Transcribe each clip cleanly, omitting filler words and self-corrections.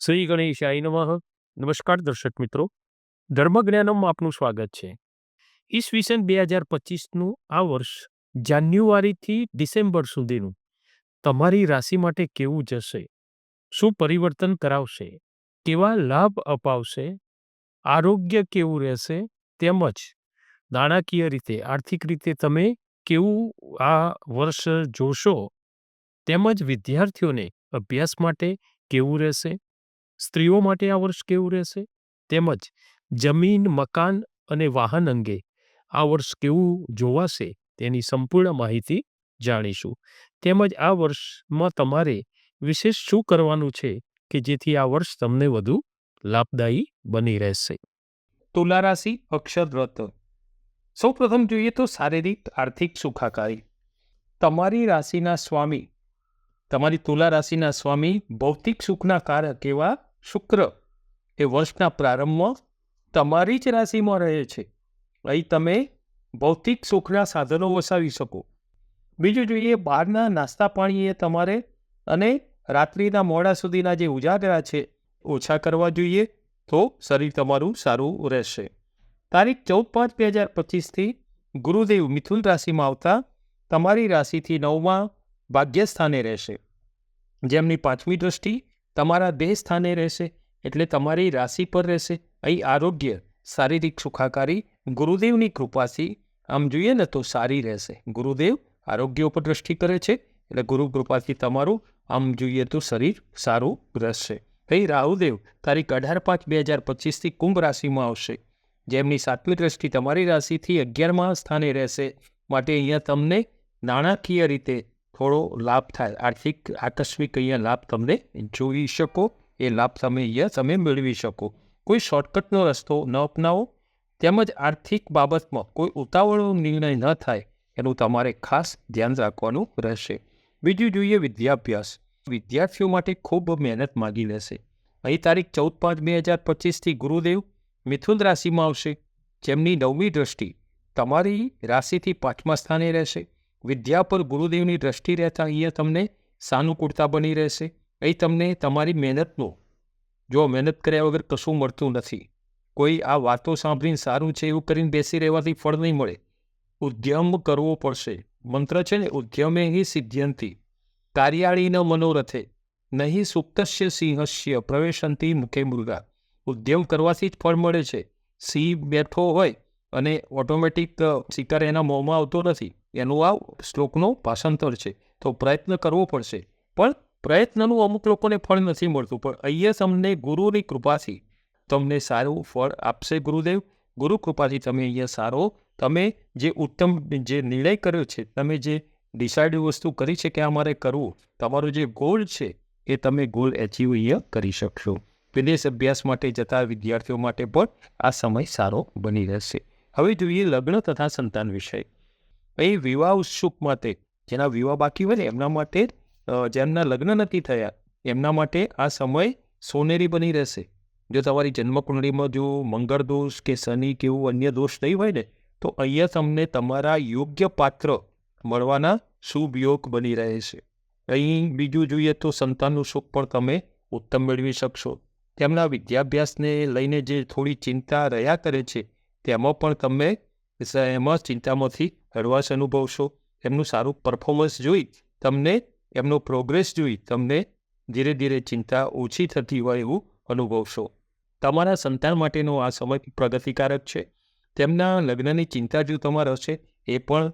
શ્રી ગણેશાય નમઃ. નમસ્કાર દર્શક મિત્રો, ધર્મજ્ઞાનમમાં આપનું સ્વાગત છે. ઈસવીસન 2025નું આ વર્ષ જાન્યુઆરીથી ડિસેમ્બર સુધીનું તમારી રાશિ માટે કેવું જશે? શું પરિવર્તન કરાવશે? કેવા લાભ અપાવશે? આરોગ્ય કેવું રહેશે? તેમજ નાણાકીય રીતે, આર્થિક રીતે તમે કેવું આ વર્ષ જોશો? તેમજ વિદ્યાર્થીઓને અભ્યાસ માટે કેવું રહેશે? સ્ત્રીઓ માટે આ વર્ષ કેવું રહેશે? તેમજ જમીન, મકાન અને વાહન અંગે આ વર્ષ કેવું જોવાશે તેની સંપૂર્ણ માહિતી જાણીશું. તેમજ આ વર્ષમાં તમારે વિશેષ શું કરવાનું છે કે જેથી આ વર્ષ તમને વધુ લાભદાયી બની રહેશે. તુલા રાશિ અક્ષર વ્રત. સૌપ્રથમ જોઈએ તો શારીરિક આર્થિક સુખાકારી. તમારી રાશિના સ્વામી, તમારી તુલા રાશિના સ્વામી ભૌતિક સુખના કારક એવા શુક્ર એ વર્ષના પ્રારંભમાં તમારી જ રાશિમાં રહે છે. અહીં તમે ભૌતિક સુખના સાધનો વસાવી શકો. બીજું જોઈએ બહારના નાસ્તા પાણીએ તમારે અને રાત્રિના મોડા સુધીના જે ઉજાગરા છે ઓછા કરવા જોઈએ, તો શરીર તમારું સારું રહેશે. તારીખ 14/5/2025થી ગુરુદેવ મિથુન રાશિમાં આવતા તમારી રાશિથી 9મા ભાગ્યસ્થાને રહેશે, જેમની 5મી દ્રષ્ટિ તમારા દેહ સ્થાને રહેશે, એટલે તમારી રાશિ પર રહેશે. અહીં આરોગ્ય, શારીરિક સુખાકારી ગુરુદેવની કૃપાથી આમ જોઈએ ને તો સારી રહેશે. ગુરુદેવ આરોગ્ય ઉપર દ્રષ્ટિ કરે છે, એટલે ગુરુ કૃપાથી તમારું આમ જોઈએ તો શરીર સારું રહેશે. અહીં રાહુદેવ તારીખ 18/5/2025થી કુંભ રાશિમાં આવશે, જેમની 7મી દ્રષ્ટિ તમારી રાશિથી 11મા સ્થાને રહેશે, માટે અહીંયા તમને નાણાકીય રીતે થોડો લાભ થાય. આર્થિક આકસ્મિક અહીંયા લાભ તમને જોઈ શકો, એ લાભ તમે મેળવી શકો. કોઈ શોર્ટકટનો રસ્તો ન અપનાવો, તેમજ આર્થિક બાબતમાં કોઈ ઉતાવળો નિર્ણય ન થાય, એનું તમારે ખાસ ધ્યાન રાખવાનું રહેશે. બીજું જોઈએ વિદ્યાભ્યાસ. વિદ્યાર્થીઓ માટે ખૂબ મહેનત માગી લેશે. અહીં તારીખ 14/5/2025થી ગુરુદેવ મિથુન રાશિમાં આવશે, જેમની 9મી દ્રષ્ટિ તમારી રાશિથી 5મા સ્થાને રહેશે. વિદ્યા પર ગુરુદેવની દ્રષ્ટિ રહેતા અહીંયા તમને સાનુકૂળતા બની રહેશે. અહીં તમને તમારી મહેનતનું, જો મહેનત કર્યા વગર કશું મળતું નથી, કોઈ આ વાતો સાંભળીને સારું છે એવું કરીને બેસી રહેવાથી ફળ નહીં મળે. ઉદ્યમ કરવો પડશે. મંત્ર છે ને, ઉદ્યમે હિ સિદ્ધ્યંતિ કાર્યાળીન મનોરથે નહીં સુપ્તસ્ય સિંહસ્ય પ્રવેશંતિ મુખે મૃગા. ઉદ્યમ કરવાથી જ ફળ મળે છે. સિંહ બેઠો હોય અને ઓટોમેટિક શિકાર એના મોંમાં આવતો નથી, એનું આ શ્લોકનો ભાષાંતર છે. તો પ્રયત્ન કરવો પડશે, પણ પ્રયત્નનું અમુક લોકોને ફળ નથી મળતું. પણ અહીંયા તમને ગુરુની કૃપાથી તમને સારું ફળ આપશે ગુરુદેવ. ગુરુ કૃપાથી તમે અહીંયા સારો, તમે જે ઉત્તમ જે નિર્ણય કર્યો છે, તમે જે ડિસાઇડ વસ્તુ કરી છે કે આ મારે કરવું, તમારો જે ગોલ છે એ તમે ગોલ એચીવ અહીંયા કરી શકશો. વિદેશ અભ્યાસ માટે જતા વિદ્યાર્થીઓ માટે પણ આ સમય સારો બની રહેશે. હવે જોઈએ લગ્ન તથા સંતાન વિષય. અહીં વિવાહ ઉત્સુક માટે, જેના વિવાહ બાકી હોય ને એમના માટે, જેમના લગ્ન નથી થયા એમના માટે આ સમય સોનેરી બની રહેશે. જો તમારી જન્મકુંડળીમાં જો મંગળ દોષ કે શનિ કે એવું અન્ય દોષ નહીં હોય ને, તો અહીંયા તમને તમારા યોગ્ય પાત્ર મળવાના શુભ યોગ બની રહે છે. અહીં બીજું જોઈએ તો સંતાનનું સુખ પણ તમે ઉત્તમ મેળવી શકશો. તેમના વિદ્યાભ્યાસને લઈને જે થોડી ચિંતા રહ્યા કરે છે, તેમાં પણ તમે એમાં ચિંતામાંથી હળવાશ અનુભવશો. એમનું સારું પરફોર્મન્સ જોઈ તમને, એમનો પ્રોગ્રેસ જોઈ તમને ધીરે ધીરે ચિંતા ઓછી થતી હોય એવું અનુભવશો. તમારા સંતાન માટેનો આ સમય પ્રગતિકારક છે. તેમના લગ્નની ચિંતા જો તમારે હશે, એ પણ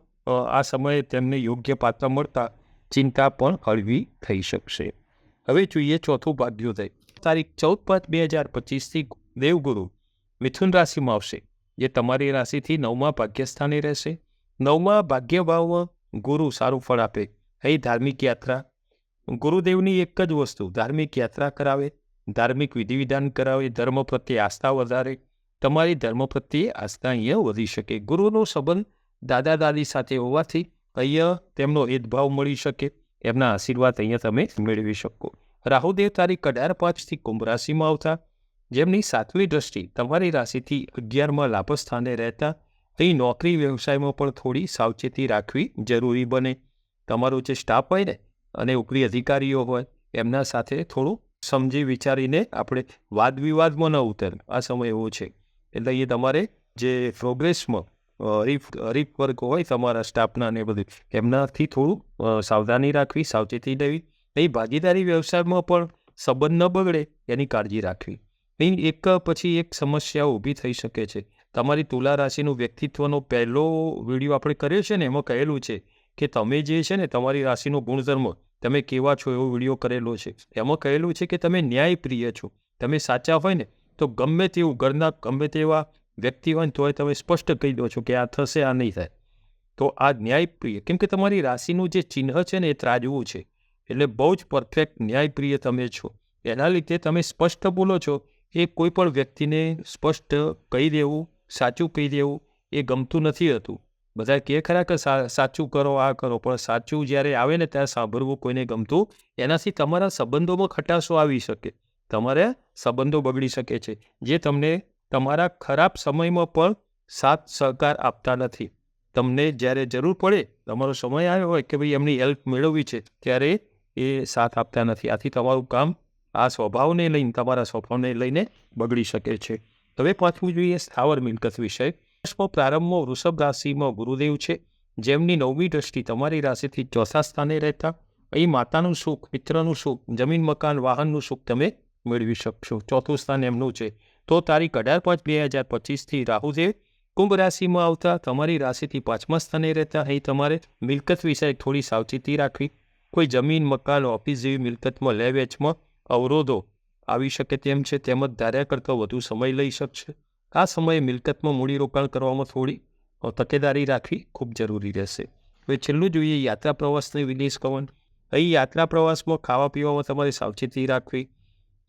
આ સમયે તેમને યોગ્ય પાત્ર મળતા ચિંતા પણ હળવી થઈ શકશે. હવે જોઈએ ચોથું ભાગ્યોદય. તારીખ 14/5/2025થી દેવગુરુ મિથુન રાશિમાં આવશે, જે તમારી રાશિથી 9મા ભાગ્યસ્થાને રહેશે. 9મા ભાગ્યભાવમાં ગુરુ સારું ફળ આપે. અહીં ધાર્મિક યાત્રા, ગુરુદેવની એક જ વસ્તુ, ધાર્મિક યાત્રા કરાવે, ધાર્મિક વિધિ વિધાન કરાવે, ધર્મ પ્રત્યે આસ્થા વધારે. તમારી ધર્મ પ્રત્યે આસ્થા અહીંયા વધી શકે. ગુરુનો સંબંધ દાદા દાદી સાથે હોવાથી અહીંયા તેમનો હેદભાવ મળી શકે, એમના આશીર્વાદ અહીંયા તમે મેળવી શકો. રાહુદેવ તારીખ 18/5થી કુંભ રાશિમાં આવતા, જેમની 7મી દ્રષ્ટિ તમારી રાશિથી 11મા લાભસ્થાને રહેતા, અહીં નોકરી વ્યવસાયમાં પણ થોડી સાવચેતી રાખવી જરૂરી બને. તમારો જે સ્ટાફ હોય ને અને ઉપરી અધિકારીઓ હોય, એમના સાથે થોડું સમજી વિચારીને આપણે વાદ વિવાદમાં ન ઉતરે. આ સમય એવો છે એટલે એ તમારે જે પ્રોગ્રેસમાં હરીફ વર્ગ હોય તમારા સ્ટાફના ને બધું એમનાથી થોડું સાવધાની રાખવી, સાવચેતી લેવી. એ ભાગીદારી વ્યવસાયમાં પણ સંબંધ ન બગડે એની કાળજી રાખવી. અહીં એક પછી એક સમસ્યા ઊભી થઈ શકે છે. તમારી તુલા રાશિનું વ્યક્તિત્વનો પહેલો વિડીયો આપણે કર્યો છે ને એમાં કહેલું છે કે તમે જે છે ને તમારી રાશિનો ગુણધર્મ તમે કેવા છો એવો વિડીયો કરેલો છે. એમાં કહેલું છે કે તમે ન્યાયપ્રિય છો. તમે સાચા હોય ને તો ગમે તેવું ઘરના ગમે તેવા વ્યક્તિ હોય ને તોય તમે સ્પષ્ટ કહી દો છો કે આ થશે, આ નહીં થાય. તો આ ન્યાયપ્રિય, કેમ કે તમારી રાશિનું જે ચિહ્ન છે ને એ ત્રાજવું છે એટલે બહુ જ પરફેક્ટ ન્યાયપ્રિય તમે છો. એના લીધે તમે સ્પષ્ટ બોલો છો. એ કોઈ પણ વ્યક્તિને સ્પષ્ટ કહી દેવું, સાચું કહી દેવું એ ગમતું નથી હતું. બધા કહે ખરા કે સાચું કરો, આ કરો, પણ સાચું જ્યારે આવે ને ત્યારે સાંભળવું કોઈને ગમતું. એનાથી તમારા સંબંધોમાં ખટાશો આવી શકે, તમારે સંબંધો બગડી શકે છે, જે તમને તમારા ખરાબ સમયમાં પણ સાથ સહકાર આપતા નથી. તમને જ્યારે જરૂર પડે, તમારો સમય આવ્યો હોય કે ભાઈ એમની હેલ્પ મેળવવી છે, ત્યારે એ સાથ આપતા નથી. આથી તમારું કામ આ સ્વભાવને લઈને, તમારા સ્વભાવને લઈને બગડી શકે છે. હવે પાછું જોઈએ સ્થાવર મિલકત વિષય. પ્રારંભમાં વૃષભ રાશિમાં ગુરુદેવ છે, જેમની 9મી દ્રષ્ટિ તમારી રાશિથી 4થા સ્થાને રહેતા અહીં માતાનું સુખ, મિત્રનું સુખ, જમીન મકાન વાહનનું સુખ તમે મેળવી શકશો. 4થું સ્થાન એમનું છે. તો તારીખ 18/5/2025થી રાહુદેવ કુંભ રાશિમાં આવતા તમારી રાશિથી 5મા સ્થાને રહેતા અહીં તમારે મિલકત વિષય થોડી સાવચેતી રાખવી. કોઈ જમીન મકાન ઓફિસ જેવી મિલકતમાં લે વેચમાં અવરોધો આવી શકે તેમ છે, તેમજ ધાર્યા કરતાં વધુ સમય લઈ શકશે. આ સમયે મિલકતમાં મૂડીરોકાણ કરવામાં થોડી તકેદારી રાખવી ખૂબ જરૂરી રહેશે. હવે છેલ્લું જોઈએ યાત્રા પ્રવાસની વિદેશ કવન. અહીં યાત્રા પ્રવાસમાં ખાવા પીવામાં તમારે સાવચેતી રાખવી.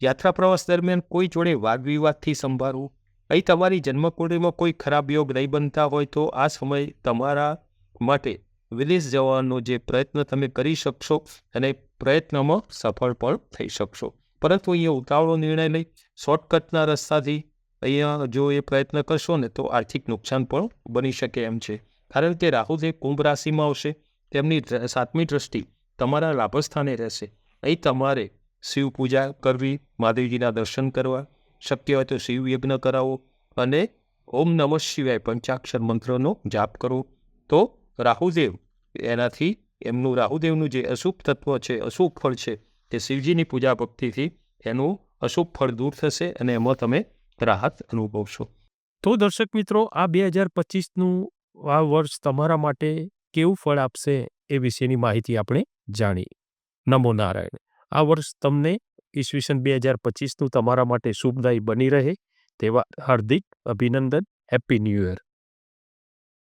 યાત્રા પ્રવાસ દરમિયાન કોઈ જોડે વાદ વિવાદથી સંભાળવું. અહીં તમારી જન્મકુંડળીમાં કોઈ ખરાબ યોગ નહીં બનતા હોય તો આ સમય તમારા માટે વિદેશ જવાનો જે પ્રયત્ન તમે કરી શકશો અને પ્રયત્નમાં સફળ પણ થઈ શકશો. પરંતુ અહીંયા ઉતાવળો નિર્ણય લઈ શોર્ટકટના રસ્તાથી અહીંયા જો એ પ્રયત્ન કરશો ને તો આર્થિક નુકસાન પણ બની શકે એમ છે. કારણ કે રાહુદેવ કુંભ રાશિમાં આવશે, તેમની 7મી દ્રષ્ટિ તમારા લાભસ્થાને રહેશે. અહીં તમારે શિવ પૂજા કરવી, મહાદેવજીના દર્શન કરવા, શક્ય હોય તો શિવ યજ્ઞ કરાવો અને ઓમ નમઃ શિવાય પંચાક્ષર મંત્રનો જાપ કરો. તો રાહુદેવ એનાથી એમનું રાહુદેવનું જે અશુભ તત્વ છે, અશુભ ફળ છે, તે શિવજીની પૂજા ભક્તિથી એનું અશુભ ફળ દૂર થશે અને એમાં તમે રાહત અનુભવશો. તો દર્શક મિત્રો, આ 2025નું આ વર્ષ તમારા માટે કેવું ફળ આપશે એ વિશેની માહિતી આપણે જાણી. નમો નારાયણ. આ વર્ષ તમને ઈસવીસન 2025નું તમારા માટે શુભદાયી બની રહે તેવા હાર્દિક અભિનંદન. Happy new year.